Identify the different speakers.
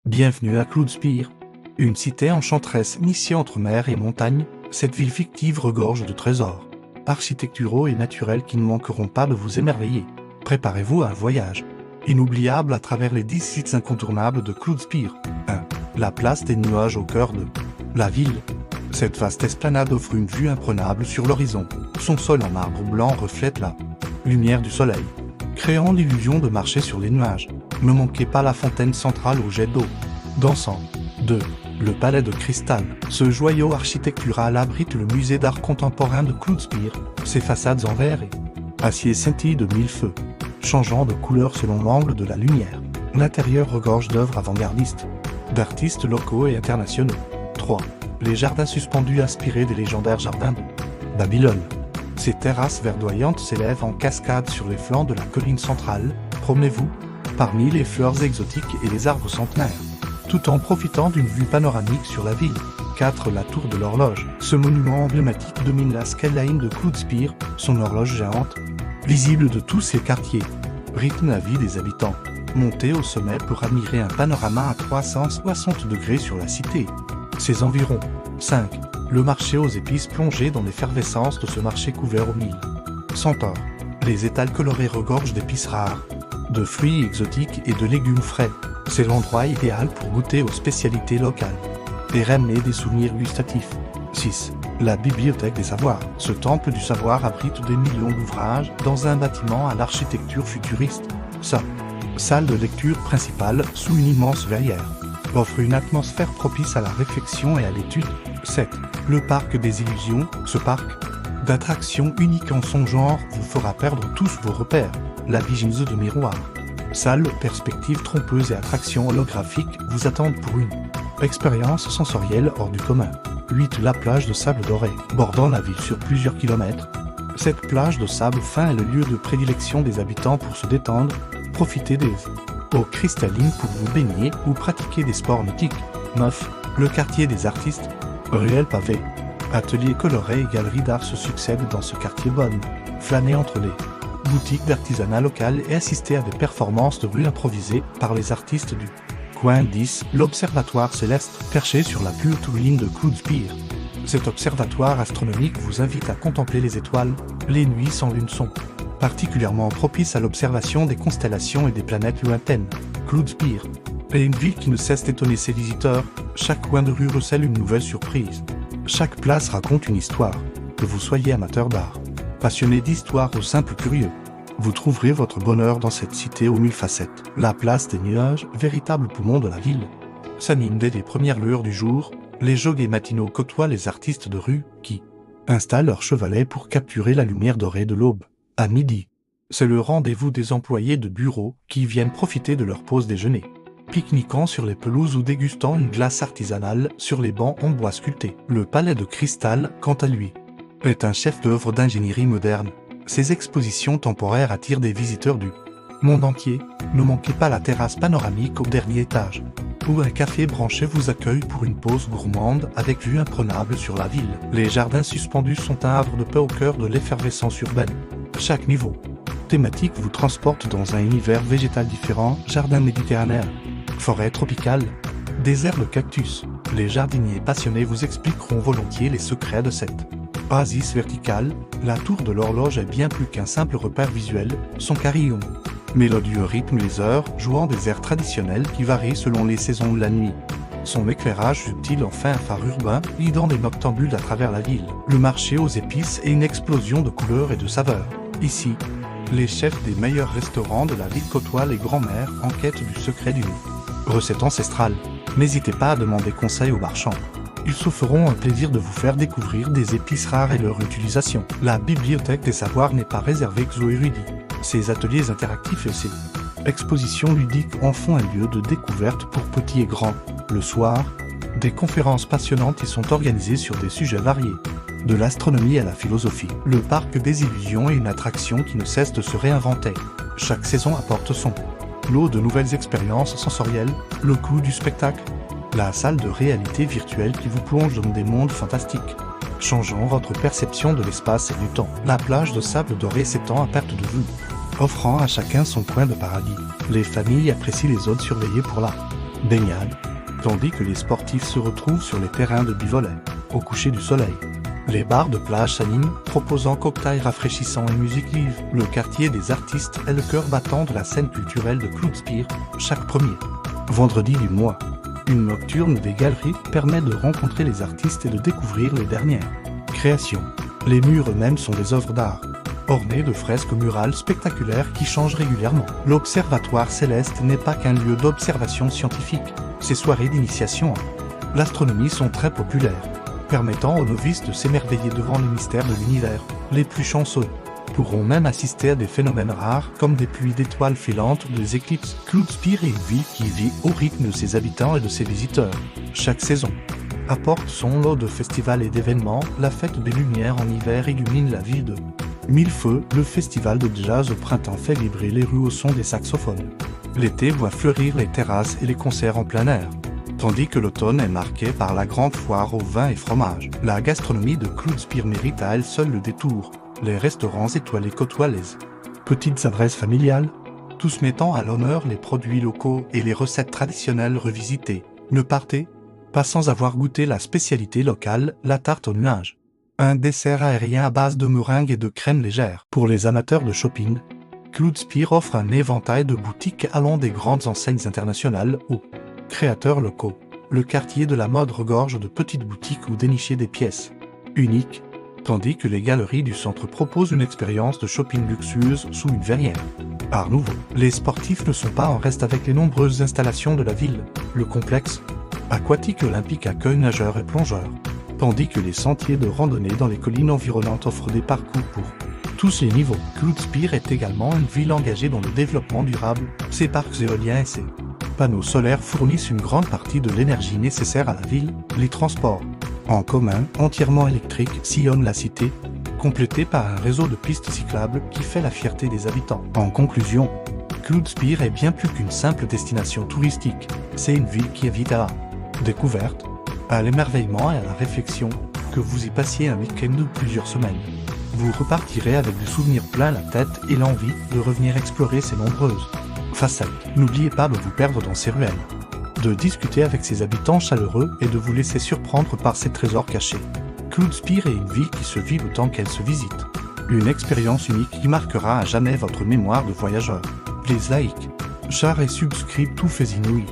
Speaker 1: Bienvenue à Cloudspire, une cité enchanteresse nichée entre mer et montagne. Cette ville fictive regorge de trésors architecturaux et naturels qui ne manqueront pas de vous émerveiller. Préparez-vous à un voyage inoubliable à travers les 10 sites incontournables de Cloudspire. 1. La place des nuages au cœur de la ville. Cette vaste esplanade offre une vue imprenable sur l'horizon. Son sol en marbre blanc reflète la lumière du soleil, créant l'illusion de marcher sur les nuages. Ne manquez pas la fontaine centrale au jet d'eau dansant. 2. Le palais de cristal. Ce joyau architectural abrite le musée d'art contemporain de Cloudspire. Ses façades en verre et acier scintillent de mille feux, changeant de couleur selon l'angle de la lumière. L'intérieur regorge d'œuvres avant-gardistes, d'artistes locaux et internationaux. 3. Les jardins suspendus inspirés des légendaires jardins de Babylone. Ces terrasses verdoyantes s'élèvent en cascade sur les flancs de la colline centrale. Promenez-vous parmi les fleurs exotiques et les arbres centenaires, tout en profitant d'une vue panoramique sur la ville. 4. La tour de l'horloge. Ce monument emblématique domine la skyline de Cloudspire. Son horloge géante, visible de tous ses quartiers, rythme la vie des habitants. Montez au sommet pour admirer un panorama à 360 degrés sur la cité, ses environs. 5. Le marché aux épices plongé dans l'effervescence de ce marché couvert aux mille centaures. Les étals colorés regorgent d'épices rares, de fruits exotiques et de légumes frais. C'est l'endroit idéal pour goûter aux spécialités locales et ramener des souvenirs gustatifs. 6. La bibliothèque des savoirs. Ce temple du savoir abrite des millions d'ouvrages dans un bâtiment à l'architecture futuriste. Sa salle de lecture principale, sous une immense verrière, offre une atmosphère propice à la réflexion et à l'étude. 7. Le parc des illusions. Ce parc d'attractions unique en son genre vous fera perdre tous vos repères. La vigilance de miroirs, salles, perspectives trompeuses et attractions holographiques vous attendent pour une expérience sensorielle hors du commun. 8. La plage de sable doré. Bordant la ville sur plusieurs kilomètres, cette plage de sable fin est le lieu de prédilection des habitants pour se détendre, profiter des eaux cristallines pour vous baigner ou pratiquer des sports nautiques. 9. Le quartier des artistes. Ruelles pavées, ateliers colorés et galeries d'art se succèdent dans ce quartier. Bonne flâner entre les boutiques d'artisanat local et assister à des performances de rue improvisées par les artistes du coin. 10. L'observatoire céleste, perché sur la plus haute ligne de Cloudspire. Cet observatoire astronomique vous invite à contempler les étoiles. Les nuits sans lune sont particulièrement propices à l'observation des constellations et des planètes lointaines. Cloudspire est une ville qui ne cesse d'étonner ses visiteurs. Chaque coin de rue recèle une nouvelle surprise. Chaque place raconte une histoire. Que vous soyez amateur d'art, passionné d'histoire ou simple curieux, vous trouverez votre bonheur dans cette cité aux mille facettes. La place des nuages, véritable poumon de la ville, s'anime dès les premières lueurs du jour. Les joguets matinaux côtoient les artistes de rue qui installent leurs chevalets pour capturer la lumière dorée de l'aube. À midi, c'est le rendez-vous des employés de bureau qui viennent profiter de leur pause déjeuner, pique-niquant sur les pelouses ou dégustant une glace artisanale sur les bancs en bois sculpté. Le palais de cristal, quant à lui, est un chef-d'œuvre d'ingénierie moderne. Ces expositions temporaires attirent des visiteurs du monde entier. Ne manquez pas la terrasse panoramique au dernier étage, où un café branché vous accueille pour une pause gourmande avec vue imprenable sur la ville. Les jardins suspendus sont un havre de paix au cœur de l'effervescence urbaine. Chaque niveau thématique vous transporte dans un univers végétal différent. Jardin méditerranéen, forêt tropicale, désert de cactus. Les jardiniers passionnés vous expliqueront volontiers les secrets de cette oasis verticale. La tour de l'horloge est bien plus qu'un simple repère visuel. Son carillon mélodieux rythme les heures, jouant des airs traditionnels qui varient selon les saisons de la nuit. Son éclairage subtil en fait un phare urbain, guidant des noctambules à travers la ville. Le marché aux épices est une explosion de couleurs et de saveurs. Ici, les chefs des meilleurs restaurants de la ville côtoient les grands-mères en quête du secret d'une recette ancestrale. N'hésitez pas à demander conseil aux marchands. Ils se feront un plaisir de vous faire découvrir des épices rares et leur utilisation. La bibliothèque des savoirs n'est pas réservée qu'aux érudits. Ses ateliers interactifs et ses expositions ludiques en font un lieu de découverte pour petits et grands. Le soir, des conférences passionnantes y sont organisées sur des sujets variés, de l'astronomie à la philosophie. Le parc des illusions est une attraction qui ne cesse de se réinventer. Chaque saison apporte son lot de nouvelles expériences sensorielles. Le coût du spectacle, la salle de réalité virtuelle qui vous plonge dans des mondes fantastiques, changeant votre perception de l'espace et du temps. La plage de sable doré s'étend à perte de vue, offrant à chacun son coin de paradis. Les familles apprécient les zones surveillées pour la baignade, tandis que les sportifs se retrouvent sur les terrains de bivolet, au coucher du soleil. Les bars de plage s'animent, proposant cocktails rafraîchissants et musique live. Le quartier des artistes est le cœur battant de la scène culturelle de Cloudspire, chaque premier vendredi du mois. Une nocturne des galeries permet de rencontrer les artistes et de découvrir les dernières créations. Les murs eux-mêmes sont des œuvres d'art, ornés de fresques murales spectaculaires qui changent régulièrement. L'Observatoire Céleste n'est pas qu'un lieu d'observation scientifique. Ses soirées d'initiation en l'astronomie sont très populaires, permettant aux novices de s'émerveiller devant les mystères de l'univers. Les plus chanceux pourront même assister à des phénomènes rares comme des pluies d'étoiles filantes ou des éclipses. Cloudspire est une ville qui vit au rythme de ses habitants et de ses visiteurs. Chaque saison apporte son lot de festivals et d'événements. La fête des Lumières en hiver illumine la ville de Millefeuille. Le festival de jazz au printemps fait vibrer les rues au son des saxophones. L'été voit fleurir les terrasses et les concerts en plein air, tandis que l'automne est marqué par la grande foire aux vins et fromages. La gastronomie de Cloudspire mérite à elle seule le détour. Les restaurants étoilés côtoient les petites adresses familiales, tous mettant à l'honneur les produits locaux et les recettes traditionnelles revisitées. Ne partez pas sans avoir goûté la spécialité locale, la tarte aux nuages. Un dessert aérien à base de meringues et de crème légère. Pour les amateurs de shopping, Cloudspire offre un éventail de boutiques allant des grandes enseignes internationales aux créateurs locaux. Le quartier de la mode regorge de petites boutiques où dénicher des pièces uniques, tandis que les galeries du centre proposent une expérience de shopping luxueuse sous une verrière. Art nouveau. Les sportifs ne sont pas en reste avec les nombreuses installations de la ville. Le complexe aquatique olympique accueille nageurs et plongeurs, tandis que les sentiers de randonnée dans les collines environnantes offrent des parcours pour tous les niveaux. Cloudspire est également une ville engagée dans le développement durable. Ses parcs éoliens et ses panneaux solaires fournissent une grande partie de l'énergie nécessaire à la ville. Les transports en commun, entièrement électriques, sillonnent la cité, complétés par un réseau de pistes cyclables qui fait la fierté des habitants. En conclusion, Cloudspire est bien plus qu'une simple destination touristique. C'est une ville qui invite à la découverte, à l'émerveillement et à la réflexion. Que vous y passiez un week-end ou plusieurs semaines, vous repartirez avec des souvenirs plein la tête et l'envie de revenir explorer ces nombreuses facettes. N'oubliez pas de vous perdre dans ces ruelles, de discuter avec ses habitants chaleureux et de vous laisser surprendre par ses trésors cachés. Cloudspire est une ville qui se vit autant qu'elle se visite. Une expérience unique qui marquera à jamais votre mémoire de voyageur. Please like, share et subscribe tout fait inouï.